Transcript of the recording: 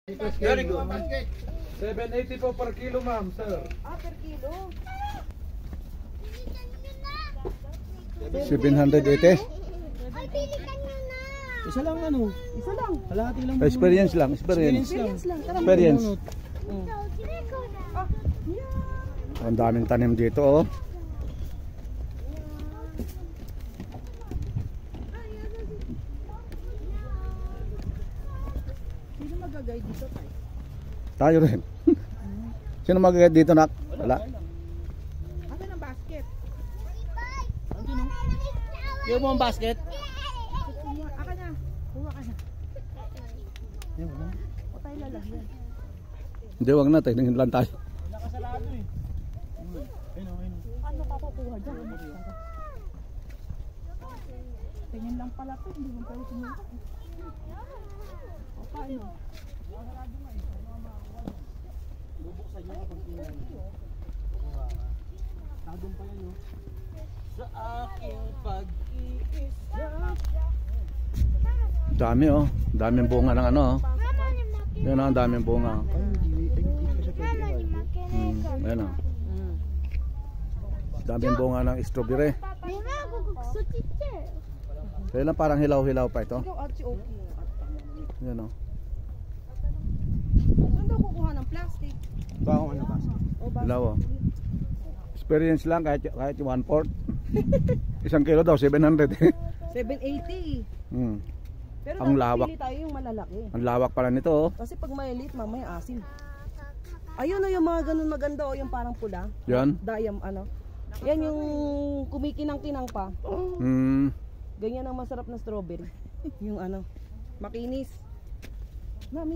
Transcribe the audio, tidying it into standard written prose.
Very good. 780 po per kilo, ma'am, sir. Ah, per kilo. 780. Isa lang ano? Isa lang. Kalahati lang. Experience lang, experience. Experience lang. Tara, Experience. Ah, yeah. Ang daming tanim dito, oh. Sino mag-guide dito, tay? Tayo rin. Sino mag-guide dito, nak? Wala. Asan ang basket? Andun no? Yung mo ang basket? Aka na. Kuha ka na. Yan wala. O tayo lalagyan. Hindi, wag na. Tingnan lang tayo. Nakasalado eh. Ayun o, ayun o. Ano ka kukuha dyan? Tingin lang pala ito. Hindi mo tayo sinuka. O paano? Bubuksan nyo kapag tingnan. Nadun pa yan o. Sa aking pag-iisa. Dami, oh. Daming bunga ng ano, oh. Yan, oh. Daming bunga. Ayan, oh. Daming bunga ng strawberry. Kaya lang parang hilaw-hilaw pa ito. Ikaw at si Oki. Yan, oh. Saan daw kukuha ng plastic? Baka ano ba? O ba? Hilaw, oh. Experience lang kahit 1/4. Isang kilo daw, 700. 780. Hmm. Pero Ang dapat lawak. pili tayo yung malalaki. Ang lawak pala nito, oh. Kasi pag maliit, mamaya asin. Ayun o yung mga ganun maganda o yung parang pula. Yan. Dayam ano. Yan yung kumikinang-kinang pa. Hmm. Ganyan ang masarap na strawberry. Yung ano, makinis. Mami,